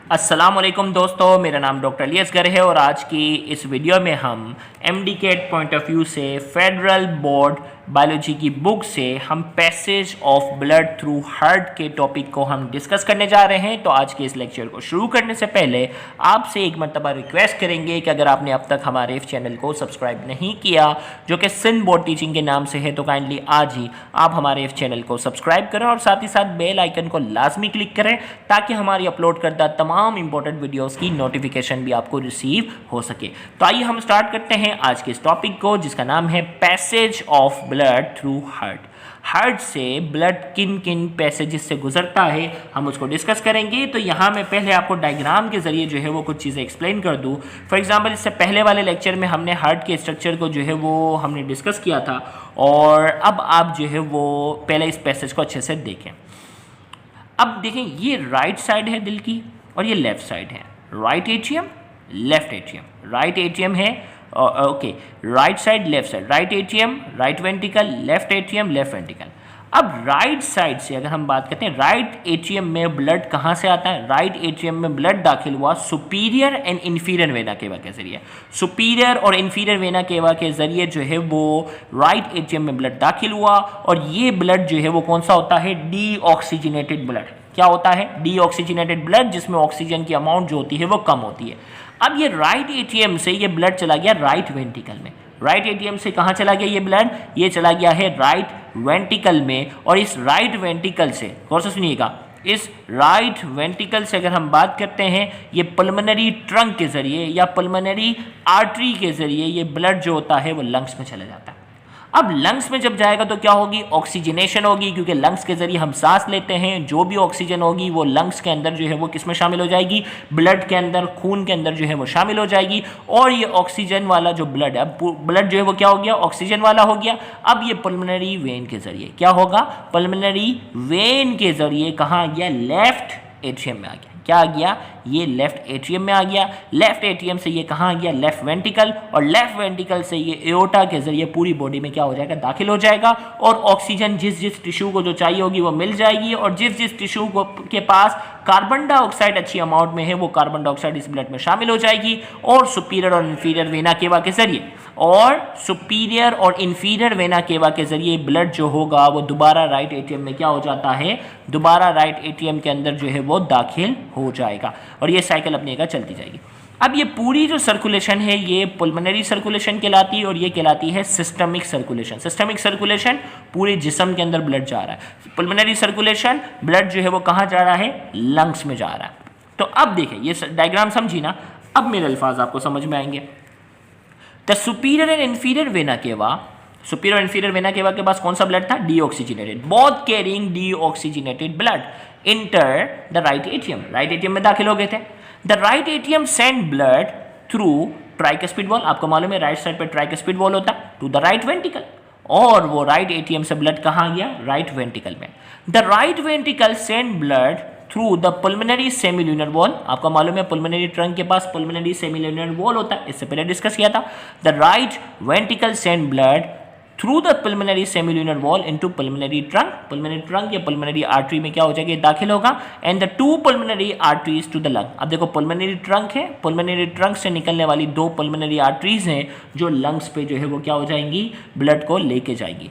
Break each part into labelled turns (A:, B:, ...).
A: अस्सलामुअलैकुम दोस्तों, मेरा नाम डॉक्टर अली असगर है और आज की इस वीडियो में हम एमडीकेट पॉइंट ऑफ व्यू से फेडरल बोर्ड बायोलॉजी की बुक से हम passage of blood through heart के टॉपिक को हम डिस्कस करने जा रहे हैं। तो आज के इस लेक्चर को शुरू करने से पहले आपसे एक मरतबा रिक्वेस्ट करेंगे कि अगर आपने अब तक हमारे इस चैनल को सब्सक्राइब नहीं किया, जो कि सिंध बोर्ड टीचिंग के नाम से है, तो काइंडली आज ही आप हमारे इस चैनल को सब्सक्राइब करें और साथ ही साथ बेल आइकन को लाजमी क्लिक करें ताकि हमारी अपलोड करदा तमाम इंपॉर्टेंट वीडियोस की नोटिफिकेशन भी आपको रिसीव हो सके। तो आइए हम स्टार्ट करते हैं आज के इस टॉपिक को, जिसका नाम है passage of blood through heart. Heart से ब्लड किन किन पैसेजेस से गुजरता है हम उसको डिस्कस करेंगे। तो यहाँ मैं पहले आपको डायग्राम के जरिए जो है वो कुछ चीज़ें एक्सप्लेन कर दूँ। फॉर एग्जांपल, इससे पहले वाले लेक्चर में हमने हार्ट के स्ट्रक्चर को जो है वो हमने डिस्कस किया था और अब आप जो है वो पहले इस पैसेज को अच्छे से देखें। अब देखें, ये राइट साइड है दिल की और ये लेफ्ट साइड है। Right atrium, left atrium. Right atrium है, okay, right side, left side. Right atrium, right ventricle, left atrium, left ventricle. अब राइट साइड से अगर हम बात करते हैं, राइट एट्रियम में ब्लड कहाँ से आता है? राइट एट्रियम में ब्लड दाखिल हुआ superior and inferior vena cava के जरिए। सुपीरियर और इंफीरियर वेना केवा के जरिए जो है वो राइट एट्रियम में ब्लड दाखिल हुआ और ये ब्लड जो है वो कौन सा होता है? Deoxygenated blood. क्या होता है? डीऑक्सीजनेटेड ब्लड, जिसमें ऑक्सीजन की अमाउंट जो होती है वो कम होती है। अब ये राइट एट्रियम से ये ब्लड चला गया राइट वेंट्रिकल में। राइट एट्रियम से कहाँ चला गया ये ब्लड? ये चला गया है राइट वेंट्रिकल में। और इस राइट वेंट्रिकल से, गौर से सुनिएगा, इस राइट वेंट्रिकल से अगर हम बात करते हैं, ये पल्मोनरी ट्रंक के जरिए या पल्मोनरी आर्टरी के जरिए ये ब्लड जो होता है वो लंग्स में चला जाता है। अब लंग्स में जब जाएगा तो क्या होगी? ऑक्सीजनेशन होगी, क्योंकि लंग्स के जरिए हम सांस लेते हैं। जो भी ऑक्सीजन होगी वो लंग्स के अंदर जो है वो किस में शामिल हो जाएगी? ब्लड के अंदर, खून के अंदर जो है वो शामिल हो जाएगी। और ये ऑक्सीजन वाला जो ब्लड है, अब ब्लड जो है वो क्या हो गया? ऑक्सीजन वाला हो गया। अब ये पल्मोनरी वेन के जरिए क्या होगा? पल्मोनरी वेन के जरिए कहाँ आ गया? लेफ्ट एट्रियम में आ गया। क्या आ गया? ये लेफ्ट एट्रियम में आ गया। लेफ्ट एट्रियम से ये कहाँ आ गया? Left ventricle. और लेफ्ट वेंट्रिकल से ये एओर्टा के जरिए पूरी बॉडी में क्या हो जाएगा? दाखिल हो जाएगा। और ऑक्सीजन जिस जिस टिश्यू को जो चाहिए होगी वो मिल जाएगी। और जिस जिस टिश्यू को के पास कार्बन डाइऑक्साइड अच्छी अमाउंट में है वो कार्बन डाइऑक्साइड इस ब्लड में शामिल हो जाएगी। और सुपीरियर और इंफीरियर वेना केवा के जरिए के जरिए ब्लड जो होगा वो दोबारा राइट एट्रियम में क्या हो जाता है? दोबारा राइट एट्रियम के अंदर जो है वो दाखिल हो जाएगा और ये साइकिल अपनी जगह चलती जाएगी। अब ये पूरी जो सर्कुलेशन है ये पल्मोनरी सर्कुलेशन कहलाती है और ये कहलाती है सिस्टमिक सर्कुलेशन। सिस्टमिक सर्कुलेशन, पूरे जिस्म के अंदर ब्लड जा रहा है। पल्मोनरी सर्कुलेशन, ब्लड जो है वो कहाँ जा रहा है? लंग्स में जा रहा है। तो अब देखिए, ये डायग्राम समझी ना? अब मेरे अल्फाज आपको समझ में आएंगे। The superior and inferior vena cava, superior और इंफीरियर वेना केवा के पास कौन सा ब्लड था? Deoxygenated. Both carrying deoxygenated blood enter the right atrium. Right atrium में दाखिल हो गए थे। The right atrium send blood through tricuspid wall. आपको मालूम है राइट साइड पे ट्राइकस्पिड वॉल होता है, टू द राइट वेंट्रिकल। और वो राइट एट्रियम से ब्लड कहाँ गया? राइट वेंट्रिकल में। The right ventricle send blood through the pulmonary semilunar wall. आपको मालूम है पल्मोनरी ट्रंक के पास पल्मोनरी सेमिल्यूनर वॉल होता है, इससे पहले डिस्कस किया था। The right ventricle send blood through the pulmonary semilunar valve into pulmonary trunk. Pulmonary trunk या पल्मोनरी आर्टरी में क्या हो जाएगा? दाखिल होगा। And the two pulmonary arteries to the lung. अब देखो, पल्मोनरी ट्रंक है, पल्मोनरी ट्रंक से निकलने वाली दो पल्मोनरी आर्टरीज हैं जो लंग्स पे जो है वो क्या हो जाएंगी? ब्लड को लेके जाएगी।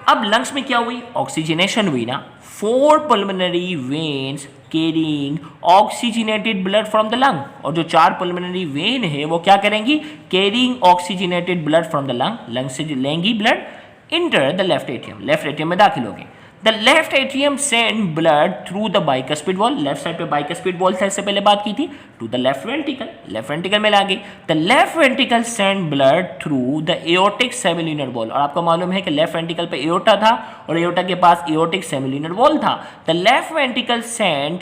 A: अब लंग्स में क्या हुई? ऑक्सीजनेशन हुई ना। 4 pulmonary veins carrying oxygenated blood from the lung. और जो 4 पल्मोनरी वेन है वो क्या करेंगी? Carrying oxygenated blood from the lung. Lung से लेंगी blood, enter the left atrium. Left atrium में दाखिल होगी। The left atrium send blood through the bicuspid valve. Left side पे बाइकस्पिड वॉल था, इससे पहले बात की थी, to the left ventricle. Left ventricle में ला गई। The left ventricle send blood through the aortic semilunar wall. और आपको मालूम है कि लेफ्ट वेंट्रिकल पे एओर्टा था और एओर्टा के पास एओर्टिक सेमिल्यूनर वॉल था। The left ventricle send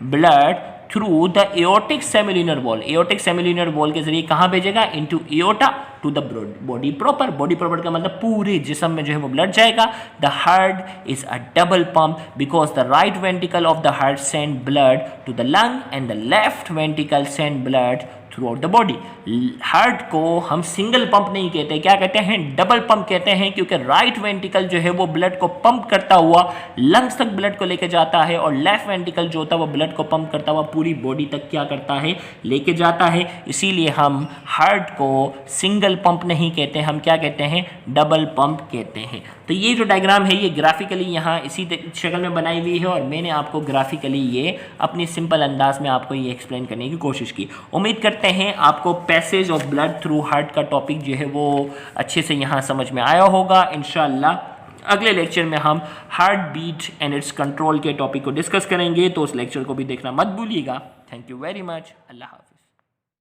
A: blood through the aortic semilunar valve. Aortic semilunar valve के जरिए कहाँ भेजेगा? Into aorta to the body proper. Body proper का मतलब पूरे जिस्म में जो है वो ब्लड जाएगा। The heart is a double pump because the right ventricle of the heart send blood to the lung and the left ventricle send blood throughout the body. Heart को हम सिंगल पंप नहीं कहते, क्या कहते हैं, double pump कहते हैं, क्योंकि राइट वेंट्रिकल जो है वो ब्लड को पंप करता हुआ लंग्स तक ब्लड को लेके जाता है, और लेफ्ट वेंट्रिकल जो होता है वो ब्लड को पंप करता हुआ पूरी बॉडी तक क्या करता है, लेके जाता है। इसीलिए हम हार्ट को सिंगल पंप नहीं कहते, हम क्या कहते हैं, डबल पंप कहते हैं। तो ये जो डायग्राम है ये ग्राफिकली यहाँ इसी शक्ल में बनाई हुई है, और मैंने आपको ग्राफिकली ये अपनी सिंपल अंदाज में आपको ये एक्सप्लेन करने की कोशिश की। उम्मीद करते हैं आपको passage of blood through heart का टॉपिक जो है वो अच्छे से यहाँ समझ में आया होगा। इंशाल्लाह अगले लेक्चर में हम heart beat and its control के टॉपिक को डिस्कस करेंगे, तो उस लेक्चर को भी देखना मत भूलिएगा। Thank you very much. अल्लाह हाफ़िज़।